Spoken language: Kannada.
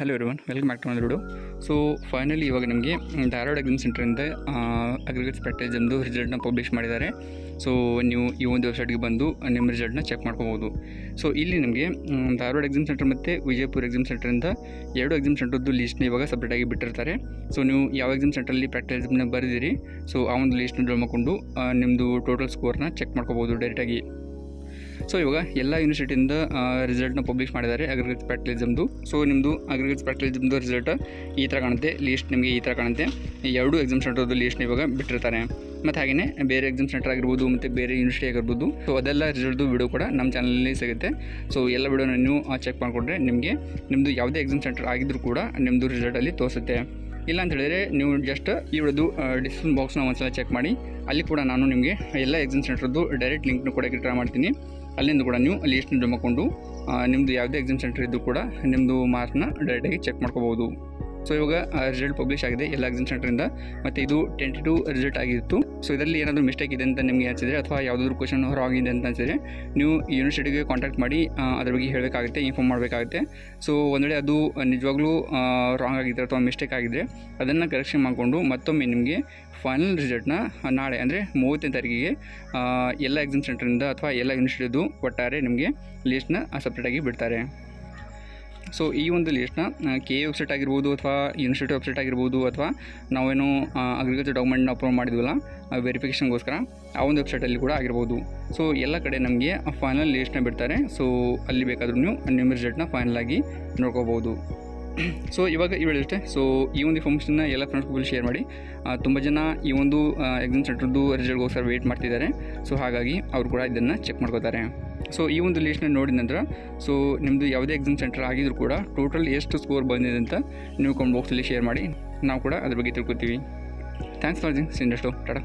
Hello everyone, welcome back to my video. So finally ಇವಾಗ ನಿಮಗೆ ಧಾರವಾಡ ಎಕ್ಸಾಮ್ ಸೆಂಟರಿಂದ ಅಗ್ರಿಗೇಟ್ ಸ್ಪೆಕ್ಟಲಿಸಮ್ದು ರಿಸಲ್ಟ್ನ ಪಬ್ಲಿಷ್ ಮಾಡಿದ್ದಾರೆ. ಸೊ ನೀವು ಈ ಒಂದು ವೆಬ್ಸೈಟ್ಗೆ ಬಂದು ನಿಮ್ಮ ರಿಸಲ್ಟ್ನ ಚೆಕ್ ಮಾಡ್ಕೋಬೋದು. ಸೊ ಇಲ್ಲಿ ನಿಮಗೆ ಧಾರವಾಡ ಎಕ್ಸಾಮ್ ಸೆಂಟರ್ ಮತ್ತು ವಿಜಯಪುರ ಎಕ್ಸಾಮ್ ಸೆಂಟರಿಂದ ಎರಡು ಎಕ್ಸಾಮ್ ಸೆಂಟರ್ದು ಲೀಸ್ಟ್ನ ಇವಾಗ ಸಪ್ರೇಟಾಗಿ ಬಿಟ್ಟಿರ್ತಾರೆ. ಸೊ ನೀವು ಯಾವ ಎಕ್ಸಾಮ್ ಸೆಂಟ್ರಲ್ಲಿ ಪ್ರಾಕ್ಟಿಕಲಿಸಮ್ನ ಬರೆದಿರಿ, ಸೊ ಆ ಒಂದು ಲೀಸ್ಟ್ನ ಡ್ರಾ ಮಾಡಿಕೊಂಡು ನಿಮ್ಮದು ಟೋಟಲ್ ಸ್ಕೋರ್ನ ಚೆಕ್ ಮಾಡ್ಕೋಬೋದು ಡೈರೆಕ್ಟಾಗಿ. ಸೊ ಇವಾಗ ಎಲ್ಲ ಯೂನಿವರ್ಸಿಟಿಯಿಂದ ರಿಸಲ್ಟ್ನ ಪಬ್ಲಿಷ್ ಮಾಡಿದ್ದಾರೆ ಅಗ್ರಿಗೇಟ್ ಸ್ಪೆಕ್ಟಲಿಸಮ್ದು. ಸೊ ನಿಮ್ಮದು ಅಗ್ರಿಗೇಟ್ ಸ್ಪೆಕ್ಟಲಿಸಮ್ದು ರಿಸಲ್ಟ್ ಈ ಥರ ಕಾಣುತ್ತೆ, ಲೀಸ್ಟ್ ನಿಮಗೆ ಈ ಥರ ಕಾಣುತ್ತೆ. ಎರಡು ಎಕ್ಸಾಮ್ ಸೆಂಟರ್ದು ಲೀಸ್ಟ್ನ ಇವಾಗ ಬಿಟ್ಟಿರ್ತಾರೆ. ಮತ್ತು ಹಾಗೆಯೇ ಬೇರೆ ಎಕ್ಸಾಮ್ ಸೆಂಟರ್ ಆಗಿರ್ಬೋದು ಮತ್ತು ಬೇರೆ ಯೂನಿವರ್ಸಿಟಿ ಆಗಿರ್ಬೋದು, ಸೊ ಅದೆಲ್ಲ ರಿಸಲ್ಟ್ದು ವಿಡಿಯೋ ಕೂಡ ನಮ್ಮ ಚಾನಲಲ್ಲಿ ಸಿಗುತ್ತೆ. ಸೊ ಎಲ್ಲ ವಿಡಿಯೋನ ನೀವು ಚೆಕ್ ಮಾಡಿಕೊಂಡ್ರೆ ನಿಮ್ಮದು ಯಾವುದೇ ಎಕ್ಸಾಮ್ ಸೆಂಟರ್ ಆಗಿದ್ದರೂ ಕೂಡ ನಿಮ್ಮದು ರಿಸಲ್ಟಲ್ಲಿ ತೋರಿಸುತ್ತೆ. ಇಲ್ಲ ಅಂತ ಹೇಳಿದರೆ ನೀವು ಜಸ್ಟ್ ಈ ವಿಡಿಯೋದು ಡಿಸ್ಕ್ರಿಪ್ಷನ್ ಬಾಕ್ಸ್ನ ಒಂದ್ಸಲ ಚೆಕ್ ಮಾಡಿ, ಅಲ್ಲಿ ಕೂಡ ನಾನು ನಿಮಗೆ ಎಲ್ಲ ಎಕ್ಸಾಮ್ ಸೆಂಟರ್ದು ಡೈರೆಕ್ಟ್ ಲಿಂಕ್ನ ಕೊಡೋಕ್ಕೆ ಟ್ರೈ ಮಾಡ್ತೀನಿ. ಅಲ್ಲಿಂದ ಕೂಡ ನೀವು ಲೀಸ್ಟ್ನ ಜಮಾಕೊಂಡು ನಿಮ್ಮದು ಯಾವುದೇ ಎಕ್ಸಾಮ್ ಸೆಂಟರ್ ಇದ್ದು ಕೂಡ ನಿಮ್ಮದು ಮಾರ್ಕ್ನ ಡೈರೆಕ್ಟಾಗಿ ಚೆಕ್ ಮಾಡ್ಕೋಬೋದು. ಸೊ ಇವಾಗ ರಿಸಲ್ಟ್ ಪಬ್ಲಿಷ್ ಆಗಿದೆ ಎಲ್ಲ ಎಕ್ಸಾಮ್ ಸೆಂಟರಿಂದ, ಮತ್ತು ಇದು ಟೆಂಟೇಟಿವ್ ರಿಸಲ್ಟ್ ಆಗಿತ್ತು. ಸೊ ಇದರಲ್ಲಿ ಏನಾದರೂ ಮಿಸ್ಟೇಕ್ ಇದೆ ಅಂತ ನಿಮಗೆ ಅನಿಸಿದರೆ ಅಥವಾ ಯಾವುದಾದ್ರೂ ಕ್ವಶನ್ ರಾಂಗ್ ಇದೆ ಅಂತ ಅನಿಸಿದರೆ ನೀವು ಯೂನಿವರ್ಸಿಟಿಗೆ ಕಾಂಟ್ಯಾಕ್ಟ್ ಮಾಡಿ ಅದ್ರ ಬಗ್ಗೆ ಹೇಳಬೇಕಾಗುತ್ತೆ, ಇನ್ಫಾರ್ಮ್ ಮಾಡಬೇಕಾಗುತ್ತೆ. ಸೊ ಒಂದು ವೇಳೆ ಅದು ನಿಜವಾಗ್ಲೂ ರಾಂಗ್ ಆಗಿದ್ದರೆ ಅಥವಾ ಮಿಸ್ಟೇಕ್ ಆಗಿದ್ದರೆ ಅದನ್ನು ಕರೆಕ್ಷನ್ ಮಾಡಿಕೊಂಡು ಮತ್ತೊಮ್ಮೆ ನಿಮಗೆ ಫೈನಲ್ ರಿಸಲ್ಟ್ನ ನಾಳೆ ಅಂದರೆ 30ನೇ ತಾರೀಕಿಗೆ ಎಲ್ಲ ಎಕ್ಸಾಮ್ ಸೆಂಟರಿಂದ ಅಥವಾ ಎಲ್ಲ ಯೂನಿವರ್ಸಿಟಿದು ಒಟ್ಟಾರೆ ನಿಮಗೆ ಲೀಸ್ಟ್ನ ಸಪ್ರೇಟಾಗಿ ಬಿಡ್ತಾರೆ. ಸೊ ಈ ಒಂದು ಲೀಸ್ಟ್ನ ಕೆ ಎ ವೆಬ್ಸೈಟ್ ಆಗಿರ್ಬೋದು ಅಥವಾ ಯೂನಿವರ್ಸಿಟಿ ವೆಬ್ಸೈಟ್ ಆಗಿರ್ಬೋದು ಅಥವಾ ನಾವೇನು ಅಗ್ರಿಕಲ್ಚರ್ ಡಾಕ್ಯುಮೆಂಟ್ನ ಅಪ್ಲೋಡ್ ಮಾಡಿದ್ವಲ್ಲ ವೆರಿಫಿಕೇಷನ್ಗೋಸ್ಕರ ಆ ಒಂದು ವೆಬ್ಸೈಟಲ್ಲಿ ಕೂಡ ಆಗಿರ್ಬೋದು. ಸೊ ಎಲ್ಲ ಕಡೆ ನಮಗೆ ಫೈನಲ್ ಲೀಸ್ಟ್ನ ಬಿಡ್ತಾರೆ. ಸೊ ಅಲ್ಲಿ ಬೇಕಾದರೂ ನೀವು ನಿಮ್ಮ ರಿಸಲ್ಟ್ನ ಫೈನಲ್ ಆಗಿ ನೋಡ್ಕೋಬೋದು. ಸೊ ಇವಾಗ ಈ ವಿಡಿಯೋ ಅಷ್ಟೇ. ಸೊ ಈ ಒಂದು ಇನ್ಫಾರ್ಮೇಷನ್ನ ಎಲ್ಲ ಫ್ರೆಂಡ್ಸ್ಗಳು ಶೇರ್ ಮಾಡಿ. ತುಂಬ ಜನ ಈ ಒಂದು ಎಕ್ಸಾಮ್ ಸೆಂಟರ್ದು ರಿಸಲ್ಟ್ಗೋಸ್ಕರ ವೆಯ್ಟ್ ಮಾಡ್ತಿದ್ದಾರೆ. ಸೊ ಹಾಗಾಗಿ ಅವರು ಕೂಡ ಇದನ್ನು ಚೆಕ್ ಮಾಡ್ಕೋತಾರೆ. ಸೊ ಈ ಒಂದು ಲೀಸ್ಟ್ನ ನೋಡಿದ ನಂತರ ಸೊ ನಿಮ್ಮದು ಯಾವುದೇ ಎಕ್ಸಾಮ್ ಸೆಂಟರ್ ಆಗಿದ್ರೂ ಕೂಡ ಟೋಟಲ್ ಎಷ್ಟು ಸ್ಕೋರ್ ಬಂದಿದೆ ಅಂತ ನೀವು ಕಾಮೆಂಟ್ ಬಾಕ್ಸಲ್ಲಿ ಶೇರ್ ಮಾಡಿ, ನಾವು ಕೂಡ ಅದ್ರ ಬಗ್ಗೆ ತಿಳ್ಕೊತೀವಿ. Thanks for watching. ಟಾಟಾ.